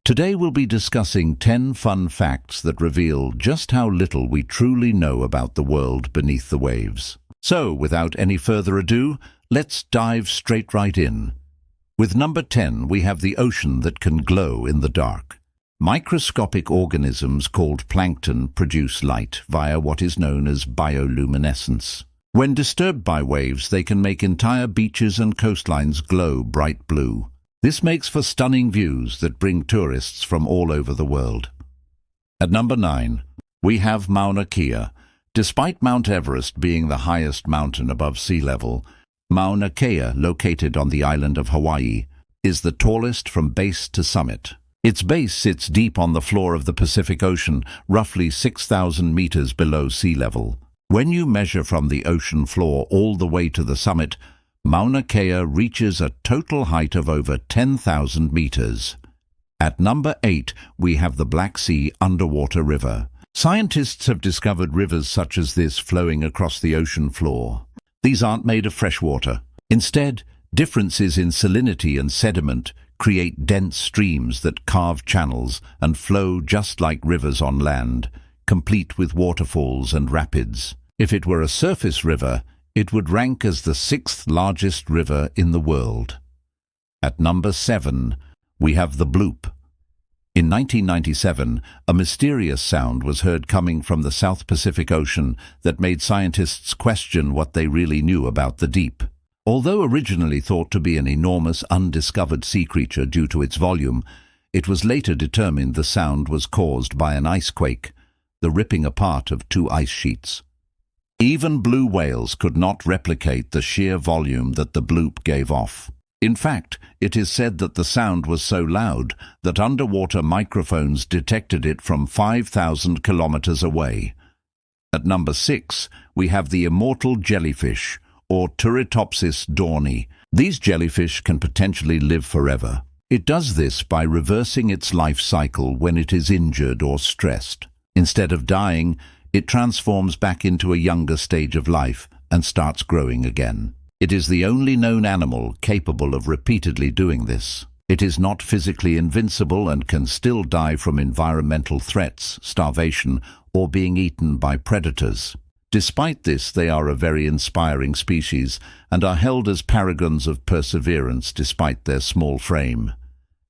Today we'll be discussing 10 fun facts that reveal just how little we truly know about the world beneath the waves. So, without any further ado, let's dive right in. With number 10, we have the ocean that can glow in the dark. Microscopic organisms called plankton produce light via what is known as bioluminescence. When disturbed by waves, they can make entire beaches and coastlines glow bright blue. This makes for stunning views that bring tourists from all over the world. At number 9, we have Mauna Kea. Despite Mount Everest being the highest mountain above sea level, Mauna Kea, located on the island of Hawaii, is the tallest from base to summit. Its base sits deep on the floor of the Pacific Ocean, roughly 6,000 meters below sea level. When you measure from the ocean floor all the way to the summit, Mauna Kea reaches a total height of over 10,000 meters. At number 8, we have the Black Sea Underwater River. Scientists have discovered rivers such as this flowing across the ocean floor. These aren't made of fresh water. Instead, differences in salinity and sediment create dense streams that carve channels and flow just like rivers on land, complete with waterfalls and rapids. If it were a surface river, it would rank as the 6th largest river in the world. At number 7, we have the bloop. In 1997, a mysterious sound was heard coming from the South Pacific Ocean that made scientists question what they really knew about the deep. Although originally thought to be an enormous undiscovered sea creature due to its volume, it was later determined the sound was caused by an ice quake, the ripping apart of 2 ice sheets. Even blue whales could not replicate the sheer volume that the bloop gave off. In fact, it is said that the sound was so loud that underwater microphones detected it from 5,000 kilometers away. At number 6, we have the immortal jellyfish, or Turritopsis dohrnii. These jellyfish can potentially live forever. It does this by reversing its life cycle when it is injured or stressed. Instead of dying, it transforms back into a younger stage of life and starts growing again. It is the only known animal capable of repeatedly doing this. It is not physically invincible and can still die from environmental threats, starvation, or being eaten by predators. Despite this, they are a very inspiring species and are held as paragons of perseverance despite their small frame.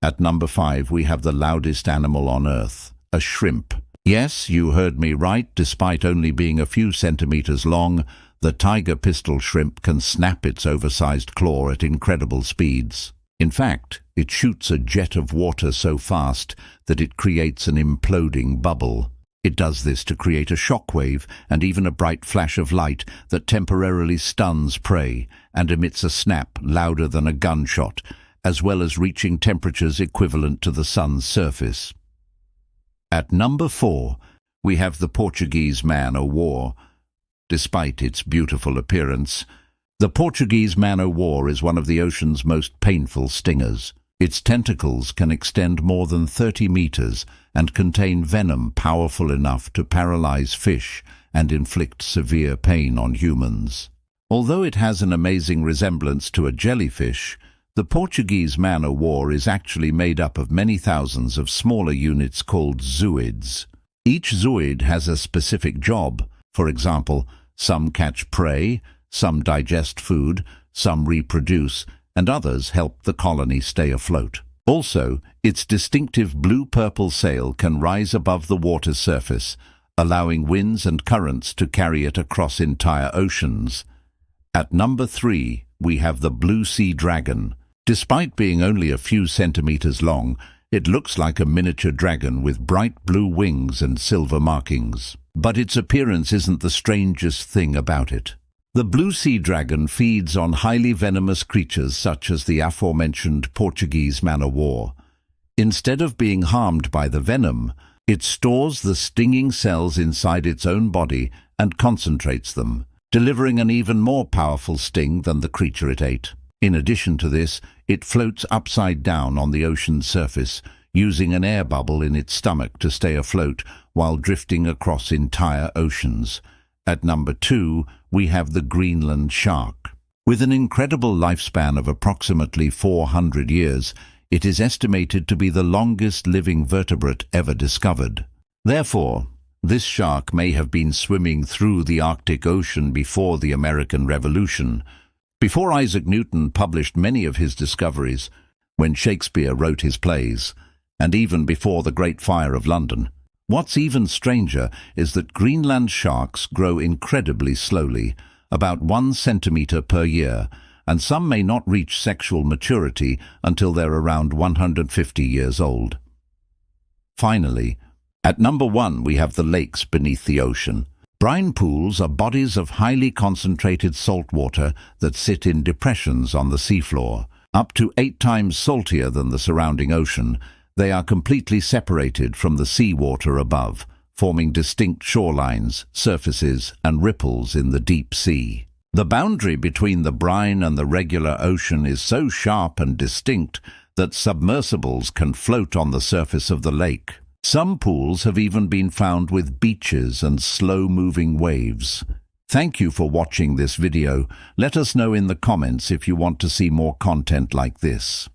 At number 5, we have the loudest animal on Earth, a shrimp. Yes, you heard me right. Despite only being a few centimeters long, the tiger pistol shrimp can snap its oversized claw at incredible speeds. In fact, it shoots a jet of water so fast that it creates an imploding bubble. It does this to create a shockwave and even a bright flash of light that temporarily stuns prey and emits a snap louder than a gunshot, as well as reaching temperatures equivalent to the sun's surface. At number 4, we have the Portuguese man-o-war. Despite its beautiful appearance, the Portuguese man-o-war is one of the ocean's most painful stingers. Its tentacles can extend more than 30 meters and contain venom powerful enough to paralyze fish and inflict severe pain on humans. Although it has an amazing resemblance to a jellyfish, the Portuguese man-o-war is actually made up of many thousands of smaller units called zooids. Each zooid has a specific job. For example, some catch prey, some digest food, some reproduce, and others help the colony stay afloat. Also, its distinctive blue-purple sail can rise above the water's surface, allowing winds and currents to carry it across entire oceans. At number 3, we have the blue sea dragon. Despite being only a few centimeters long, it looks like a miniature dragon with bright blue wings and silver markings. But its appearance isn't the strangest thing about it. The blue sea dragon feeds on highly venomous creatures such as the aforementioned Portuguese man-o-war. Instead of being harmed by the venom, it stores the stinging cells inside its own body and concentrates them, delivering an even more powerful sting than the creature it ate. In addition to this, it floats upside down on the ocean's surface, using an air bubble in its stomach to stay afloat while drifting across entire oceans. At number 2, we have the Greenland shark. With an incredible lifespan of approximately 400 years, It is estimated to be the longest living vertebrate ever discovered. Therefore, this shark may have been swimming through the Arctic Ocean before the American Revolution, before Isaac Newton published many of his discoveries, when Shakespeare wrote his plays, and even before the Great Fire of London. What's even stranger is that Greenland sharks grow incredibly slowly, about 1 centimeter per year, and some may not reach sexual maturity until they're around 150 years old. Finally, at number 1 we have the lakes beneath the ocean. Brine pools are bodies of highly concentrated salt water that sit in depressions on the seafloor. Up to 8 times saltier than the surrounding ocean, they are completely separated from the seawater above, forming distinct shorelines, surfaces, and ripples in the deep sea. The boundary between the brine and the regular ocean is so sharp and distinct that submersibles can float on the surface of the lake. Some pools have even been found with beaches and slow-moving waves. Thank you for watching this video. Let us know in the comments if you want to see more content like this.